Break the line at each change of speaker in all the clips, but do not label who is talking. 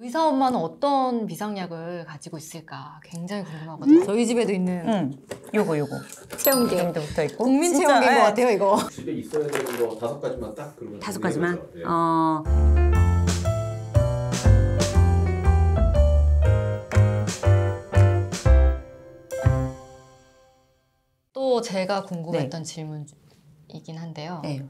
의사 엄마는 어떤 비상약을 가지고 있을까 굉장히 궁금하거든요. 저희 집에도 있는
요거
체온계
정도 붙어 있고
국민 체온계인 것 같아요 이거.
집에 있어야 되는 거 5가지만 딱 그러면
5가지만?
예.
또 제가 궁금했던 질문이긴 한데요.
네.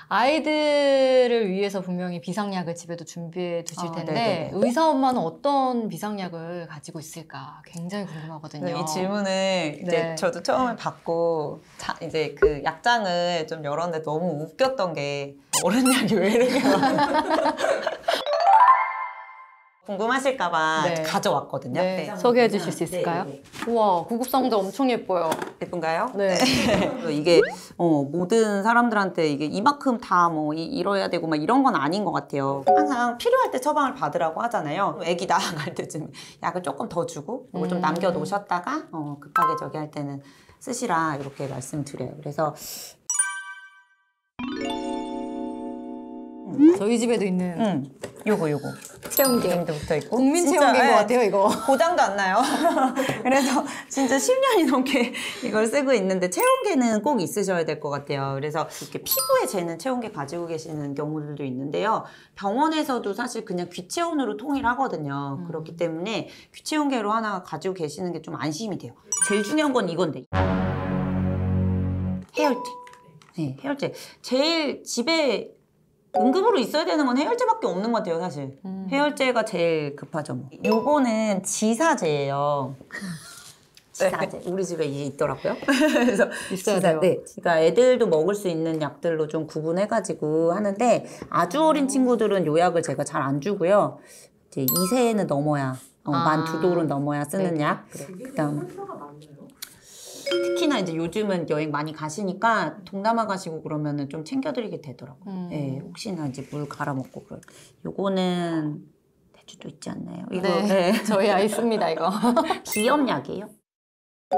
아이들을 위해서 분명히 비상약을 집에도 준비해 두실 텐데
네네네.
의사 엄마는 어떤 비상약을 가지고 있을까 굉장히 궁금하거든요.
이 질문을 이제
네.
저도 처음에 받고 이제 그 약장을 좀 열었는데 너무 웃겼던 게 어른 약이 왜 이렇게 많아? 궁금하실까봐
네.
가져왔거든요.
네. 소개해 주실 수 있을까요?
네.
우와, 구급상자 엄청 예뻐요.
예쁜가요?
네.
이게 모든 사람들한테 이게 이만큼 다 뭐 이뤄야 되고 막 이런 건 아닌 것 같아요. 항상 필요할 때 처방을 받으라고 하잖아요. 아기 낳아갈 때쯤 약을 조금 더 주고 이걸 좀 남겨놓으셨다가 급하게 저기 할 때는 쓰시라 이렇게 말씀드려요. 그래서
저희 집에도 있는
요거
체온계
정도 붙어 있고
국민
진짜,
체온계인 것
예,
같아요 이거.
고장도 안 나요. 그래서 진짜 10년이 넘게 이걸 쓰고 있는데 체온계는 꼭 있으셔야 될 것 같아요. 그래서 이렇게 피부에 재는 체온계 가지고 계시는 경우들도 있는데요. 병원에서도 사실 그냥 귀체온으로 통일하거든요. 그렇기 때문에 귀체온계로 하나 가지고 계시는 게 좀 안심이 돼요. 제일 중요한 건 이건데 해열제. 네, 해열제. 제일 집에 응급으로 있어야 되는 건 해열제밖에 없는 것 같아요, 사실. 해열제가 제일 급하죠, 뭐. 요거는 지사제예요. 지사제. 우리 집에 이게 있더라고요. 그래서
있어야 돼요.
네. 그러니까 애들도 먹을 수 있는 약들로 좀 구분해가지고 하는데 아주 어린 친구들은 요 약을 제가 잘 안 주고요. 이제 2세는 넘어야, 만 2돌은 넘어야 쓰는 약. 그다음. 특히나 이제 요즘은 여행 많이 가시니까 동남아 가시고 그러면은 좀 챙겨드리게 되더라고요. 네, 혹시나 이제 물 갈아 먹고 그럴. 요거는 대추도 있지 않나요? 이거
네. 저희 아이 씁니다 이거.
비염약이에요.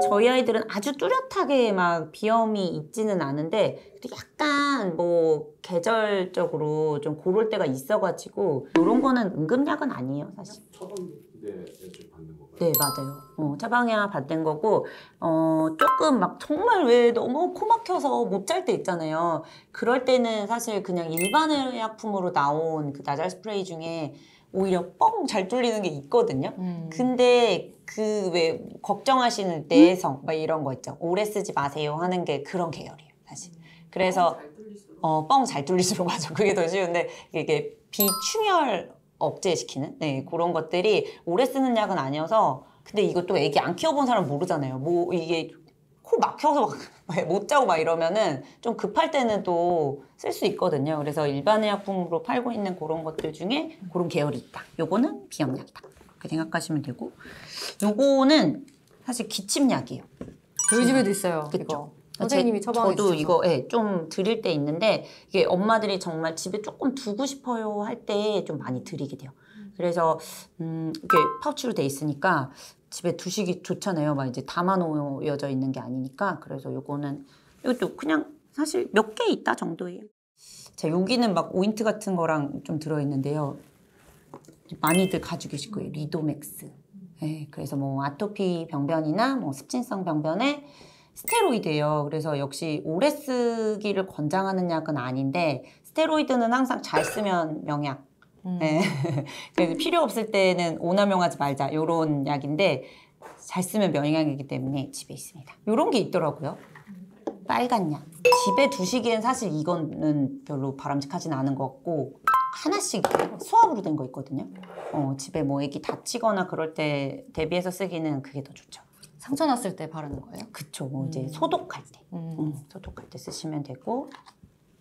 저희 아이들은 아주 뚜렷하게 막 비염이 있지는 않은데 약간 뭐 계절적으로 좀 그럴 때가 있어가지고 이런 거는 응급약은 아니에요, 사실.
처방인데 받는 건가요?
네, 맞아요. 처방약 받는 거고, 조금 막 정말 왜 너무 코 막혀서 못 잘 때 있잖아요. 그럴 때는 사실 그냥 일반 의약품으로 나온 그 나잘 스프레이 중에 오히려 뻥 잘 뚫리는 게 있거든요. 근데 그 왜 걱정하시는 내성 막 이런 거 있죠. 오래 쓰지 마세요 하는 게 그런 계열이에요, 사실. 그래서 뻥 잘 뚫릴수록 맞아. 그게 더 쉬운데 이게 비충혈 억제시키는 그런 것들이 오래 쓰는 약은 아니어서 근데 이것도 애기 안 키워본 사람 모르잖아요. 뭐 이게 코 막혀서 막 못 자고 막 이러면은 좀 급할 때는 또 쓸 수 있거든요. 그래서 일반 의약품으로 팔고 있는 그런 것들 중에 그런 계열이 있다. 요거는 비염약이다. 그렇게 생각하시면 되고 요거는 사실 기침약이에요.
저희 집에도 있어요.
그쵸?
이거. 선생님이 처방해
저도
주셔서.
이거 좀 드릴 때 있는데 이게 엄마들이 정말 집에 조금 두고 싶어요 할 때 좀 많이 드리게 돼요. 그래서 이렇게 파우치로 돼 있으니까 집에 두시기 좋잖아요. 막 이제 담아놓여져 있는 게 아니니까. 그래서 이것도 그냥 사실 몇 개 있다 정도예요. 자, 여기는 막 오인트 같은 거랑 좀 들어있는데요. 많이들 가지고 계실 거예요. 리도맥스. 네, 그래서 뭐 아토피 병변이나 뭐 습진성 병변에 스테로이드예요. 그래서 역시 오래 쓰기를 권장하는 약은 아닌데 스테로이드는 항상 잘 쓰면 명약. 네. 그래서 필요 없을 때는 오남용하지 말자 이런 약인데 잘 쓰면 명약이기 때문에 집에 있습니다. 이런 게 있더라고요. 빨간 약. 집에 두시기엔 사실 이거는 별로 바람직하진 않은 것 같고 하나씩 수압으로 된 거 있거든요. 집에 뭐 애기 다치거나 그럴 때 대비해서 쓰기는 그게 더 좋죠.
상처 났을 때 바르는 거예요?
그쵸. 뭐 이제 소독할 때. 소독할 때 쓰시면 되고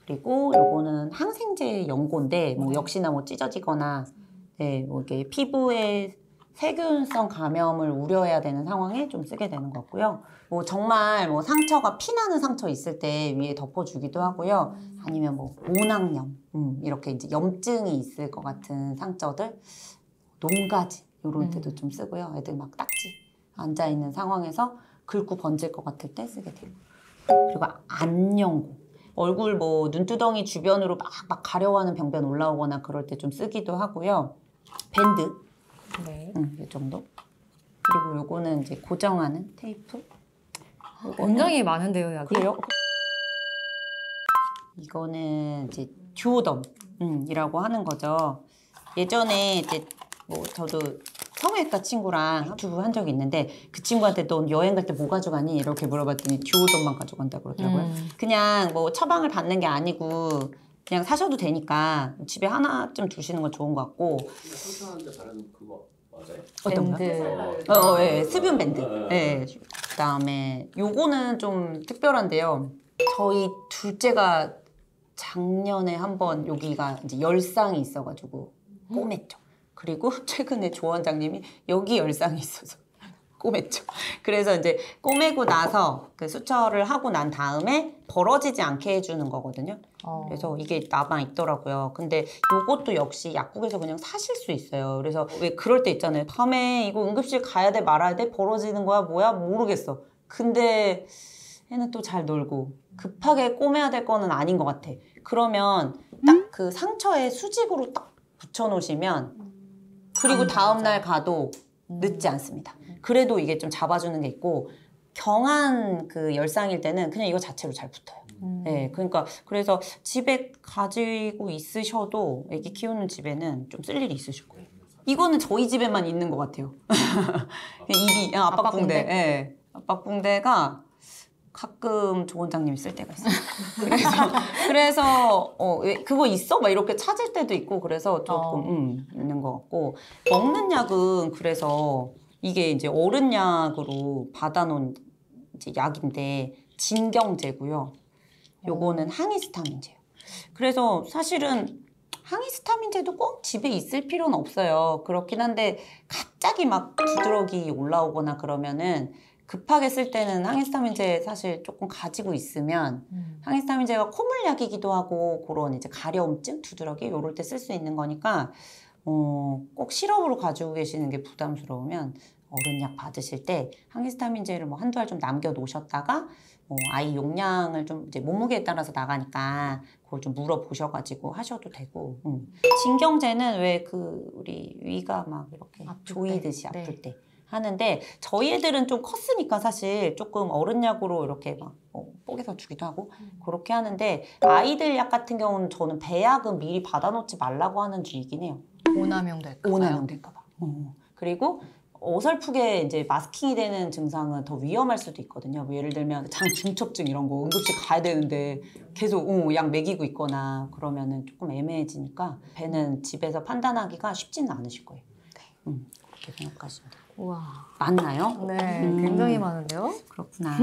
그리고 요거는 항생제 연고인데 뭐 역시나 뭐 찢어지거나 뭐 이게 피부에 세균성 감염을 우려해야 되는 상황에 좀 쓰게 되는 것 같고요. 뭐 정말 뭐 상처가 피나는 상처 있을 때 위에 덮어주기도 하고요. 아니면 뭐 모낭염 이렇게 이제 염증이 있을 것 같은 상처들 농가지 이런 때도 좀 쓰고요. 애들 막 딱지 앉아 있는 상황에서 긁고 번질 것 같을 때 쓰게 돼요. 그리고 안연고 얼굴 뭐 눈두덩이 주변으로 막 가려워하는 병변 올라오거나 그럴 때 좀 쓰기도 하고요. 밴드
네.
이 정도. 그리고 요거는 이제 고정하는 테이프.
굉장히 많은데요, 약이?
그래요? 이거는 이제 듀오덤이라고 하는 거죠. 예전에 이제 뭐 저도 성형외과 친구랑 유튜브 한 적이 있는데 그 친구한테 넌 여행 갈 때 뭐 가져가니? 이렇게 물어봤더니 듀오덤만 가져간다 그러더라고요. 그냥 뭐 처방을 받는 게 아니고 그냥 사셔도 되니까 집에 하나쯤 두시는 건 좋은 것 같고.
설탕한데 바르는 그거 맞아요?
어떤
밴드.
거요? 예, 수분 밴드. 예. 그다음에 요거는 좀 특별한데요. 저희 둘째가 작년에 한번 여기가 이제 열상이 있어가지고 꼬맸죠. 그리고 최근에 조 원장님이 여기 열상이 있어서 꼬맸죠. 그래서 이제 꼬매고 나서 그 수처를 하고 난 다음에 벌어지지 않게 해주는 거거든요. 그래서 이게 남아 있더라고요. 근데 요것도 역시 약국에서 그냥 사실 수 있어요. 그래서 왜 그럴 때 있잖아요. 밤에 이거 응급실 가야 돼 말아야 돼? 벌어지는 거야 뭐야? 모르겠어. 근데 애는 또 잘 놀고 급하게 꼬매야 될 거는 아닌 것 같아. 그러면 딱 그 상처에 수직으로 딱 붙여놓으시면 그리고 다음날 가도 늦지 않습니다. 그래도 이게 좀 잡아주는 게 있고 경한 그 열상일 때는 그냥 이거 자체로 잘 붙어요. 네, 그러니까 그래서 집에 가지고 있으셔도 애기 키우는 집에는 좀 쓸 일이 있으실 거예요. 이거는 저희 집에만 있는 것 같아요. 입이 압박붕대. 네, 압박붕대가 가끔 조 원장님이 쓸 때가 있어요. 그래서 왜 그거 있어? 막 이렇게 찾을 때도 있고 그래서 조금 있는 것 같고 먹는 약은 그래서 이게 이제 어른 약으로 받아놓은 이제 약인데 진경제고요. 요거는 항히스타민제예요. 그래서 사실은 항히스타민제도 꼭 집에 있을 필요는 없어요. 그렇긴 한데 갑자기 막 두드러기 올라오거나 그러면은 급하게 쓸 때는 항히스타민제 사실 조금 가지고 있으면 항히스타민제가 콧물약이기도 하고 그런 이제 가려움증, 두드러기 요럴 때 쓸 수 있는 거니까 꼭 시럽으로 가지고 계시는 게 부담스러우면 어른약 받으실 때 항히스타민제를 뭐 한두 알 좀 남겨 놓으셨다가 아이 용량을 좀 이제 몸무게에 따라서 나가니까 그걸 좀 물어보셔가지고 하셔도 되고 진경제는 왜 그 우리 위가 막 이렇게 조이듯이 아플 때 하는데 저희 애들은 좀 컸으니까 사실 조금 어른 약으로 이렇게 막 뽀개서 주기도 하고 그렇게 하는데 아이들 약 같은 경우는 저는 배약은 미리 받아놓지 말라고 하는 주의긴 해요.
오남용 될까 봐요.
오남용 될까 봐. 그리고 어설프게 이제 마스킹이 되는 증상은 더 위험할 수도 있거든요. 뭐 예를 들면 장 중첩증 이런 거 응급실 가야 되는데 계속 약 먹이고 있거나 그러면은 조금 애매해지니까 배는 집에서 판단하기가 쉽지는 않으실 거예요. 그렇게 생각하시면 돼요.
우와.
맞나요?
네, 굉장히 많은데요?
그렇구나.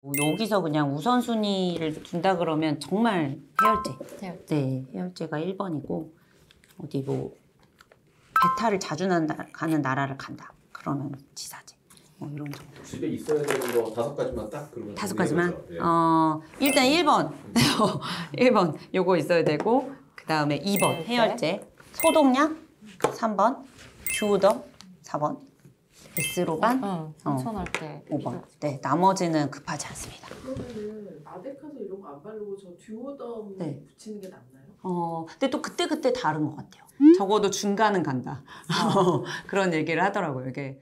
여기서 그냥 우선순위를 둔다 그러면 정말 해열제. 네, 해열제가 1번이고 어디 뭐 배탈을 자주 가는 나라를 간다. 그러면 지사제. 뭐 이런 정도.
집에 있어야 되는 거 5가지만 딱 그러면
5가지만?
예.
일단 1번. 1번 요거 있어야 되고 그 다음에 2번 해열제. 소독약 3번. 듀오덤 4번. S로반
선천할 때
5번. 네, 나머지는 급하지 않습니다.
그러면은 아데카소 이런 거 안 바르고 저 듀오덤
네.
붙이는 게 낫나요?
근데 또 그때그때 다른 것 같아요. 적어도 중간은 간다. 그런 얘기를 하더라고요. 이게